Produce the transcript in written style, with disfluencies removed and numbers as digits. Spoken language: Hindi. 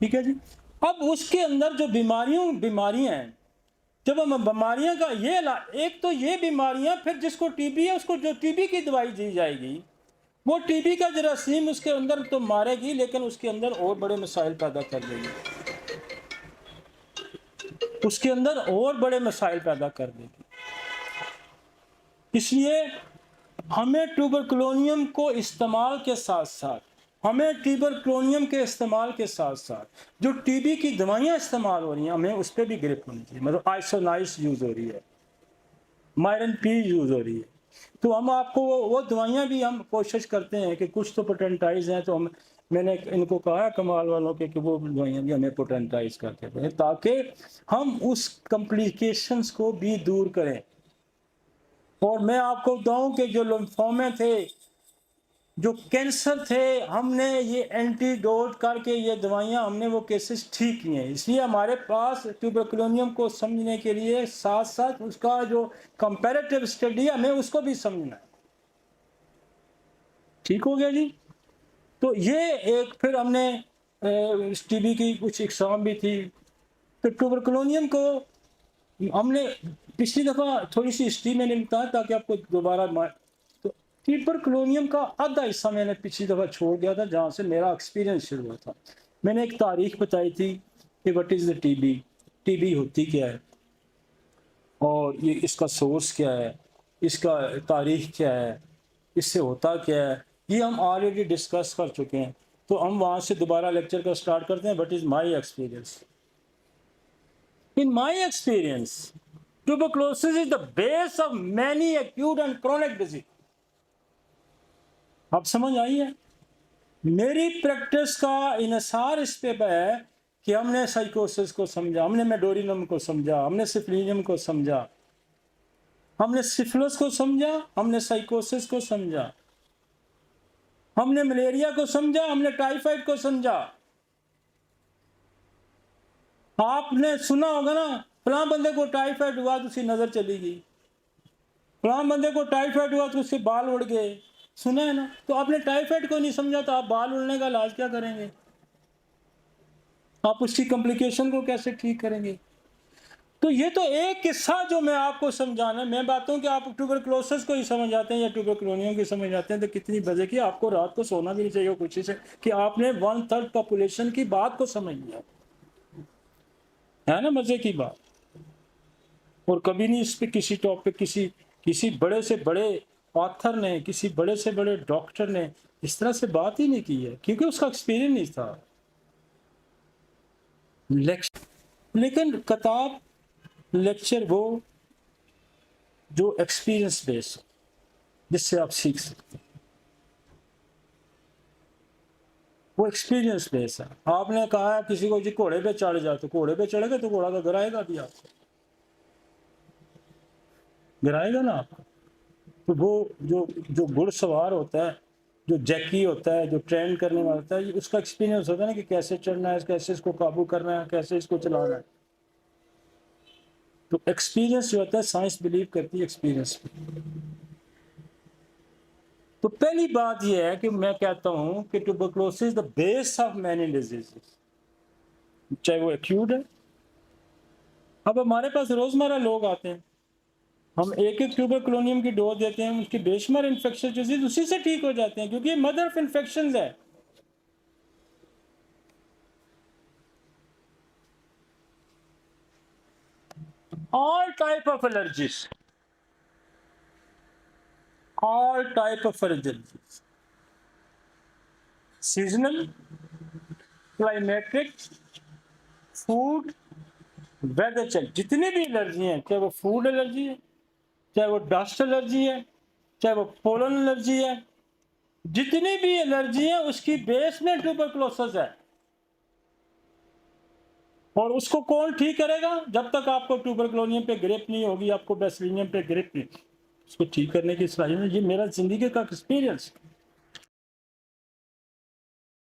ठीक है जी। अब उसके अंदर जो बीमारियां हैं, जब हम बीमारियां का ये एक तो ये बीमारियां, फिर जिसको टीबी है उसको जो टीबी की दवाई दी जाएगी, वो टीबी का जरासीम उसके अंदर तो मारेगी, लेकिन उसके अंदर और बड़े मसाइल पैदा कर देगी, उसके अंदर और बड़े मसाइल पैदा कर देगी। इसलिए हमें ट्यूबरकुलोनियम को इस्तेमाल के साथ साथ, हमें ट्यूबरकुलोनियम के इस्तेमाल के साथ साथ जो टीबी की दवाइयाँ इस्तेमाल हो रही हैं, हमें उस पर भी ग्रिप होनी चाहिए। मतलब आइसोनाइस यूज़ हो रही है, मायरन पी यूज़ हो रही है, तो हम आपको वो दवाइयाँ भी हम कोशिश करते हैं कि कुछ तो पोटेंटाइज हैं, तो हम मैंने इनको कहा है कमाल वालों के कि वो दवाइयाँ भी हमें पोटेंटाइज करके दें, ताकि हम उस कॉम्प्लिकेशंस को भी दूर करें। और मैं आपको बताऊं कि जो लिम्फोमे थे, जो कैंसर थे, हमने ये एंटीडोट करके ये दवाइयाँ हमने वो केसेस ठीक किए हैं। इसलिए हमारे पास ट्यूबरकुलोनियम को समझने के लिए साथ साथ उसका जो कंपैरेटिव स्टडी है, हमें उसको भी समझना है। ठीक हो गया जी। तो ये एक, फिर हमने टीबी की कुछ एग्जाम भी थी, तो ट्यूबरकुलोनियम को हमने पिछली दफ़ा थोड़ी सी हिस्ट्री मैंने बताया ताकि आपको दोबारा, तो ट्यूबरकुलोनियम का आधा हिस्सा मैंने पिछली दफ़ा छोड़ दिया था, जहाँ से मेरा एक्सपीरियंस शुरू हुआ था। मैंने एक तारीख बताई थी कि what is the TB, TB होती क्या है और ये इसका सोर्स क्या है, इसका तारीख क्या है, इससे होता क्या है, ये हम ऑलरेडी डिस्कस कर चुके हैं। तो हम वहाँ से दोबारा लेक्चर का स्टार्ट करते हैं। What is my experience? In my experience, tuberculosis is the base of many acute and chronic disease. आप समझ आई है? मेरी प्रैक्टिस का इन्हिसार इस पे है कि हमने साइकोसिस को समझा, हमने मेडोरिनम को समझा, हमने सिफिलियम को समझा, हमने सिफिलिस को समझा, हमने साइकोसिस को समझा, हमने मलेरिया को समझा, हमने टाइफाइड को समझा। आपने सुना होगा ना, फलां बंदे को टाइफाइड हुआ तो उसकी नजर चली गई, फलां बंदे को टाइफाइड हुआ तो उसके बाल उड़ गए, सुना है ना। तो आपने टाइफाइड को नहीं समझा तो आप बाल उड़ने का इलाज क्या करेंगे? आप उसकी कॉम्प्लिकेशन को कैसे ठीक करेंगे? तो ये तो एक किस्सा जो मैं आपको समझाना, मैं बात हूँ कि आप ट्यूबरकुलोसिस को ही समझ जाते हैं या ट्यूबरकुलोनियम की समझ जाते हैं, तो कितनी बजे की आपको रात को सोना भी नहीं चाहिए खुशी से कि आपने 1/3 पॉपुलेशन की बात को समझ लिया, है ना, मजे की बात। और कभी नहीं इस पे किसी टॉपिक, किसी बड़े से बड़े ऑथर ने, किसी बड़े से बड़े डॉक्टर ने इस तरह से बात ही नहीं की है, क्योंकि उसका एक्सपीरियंस नहीं था। लेकिन किताब, लेक्चर वो जो एक्सपीरियंस बेस, जिससे आप सीख सकते हैं, वो एक्सपीरियंस बेस है। आपने कहा है किसी को जी घोड़े पे चढ़ जाओ, तो घोड़े पे चढ़ेगा तो घोड़ा तो गिराएगा भी, आपको गिराएगा ना आपको। तो वो जो जो घुड़सवार होता है, जो जैकी होता है, जो ट्रेन करने वाला होता है, उसका एक्सपीरियंस होता है ना कि कैसे चढ़ना है, कैसे इसको काबू करना है, कैसे इसको चलाना है। तो एक्सपीरियंस जो होता है, साइंस बिलीव करती है एक्सपीरियंस पे। तो पहली बात यह है कि मैं कहता हूं कि tuberculosis the base of many diseases, चाहे वो एक्यूट है। अब हमारे पास रोजमर्रा लोग आते हैं, हम एक एक ट्यूबरकुलोनियम की डोज देते हैं, उसकी बेशुमार इन्फेक्शन डिजीज उसी से ठीक हो जाते हैं, क्योंकि ये मदर ऑफ इन्फेक्शन है। all type of allergies all type of allergies, seasonal, climatic, food, weather change, जितनी भी एलर्जी हैं, चाहे वो फूड एलर्जी है, चाहे वो डस्ट एलर्जी है, चाहे वो पोलन एलर्जी है, जितनी भी एलर्जी है उसकी बेस में ट्यूबरकुलोसिस है। और उसको कौन ठीक करेगा? जब तक आपको ट्यूबरकुलोनियम पे ग्रिप नहीं होगी, आपको बेसिलियम पे ग्रिप नहीं, उसको ठीक करने की सलाहियत है। ये मेरा जिंदगी का एक्सपीरियंस।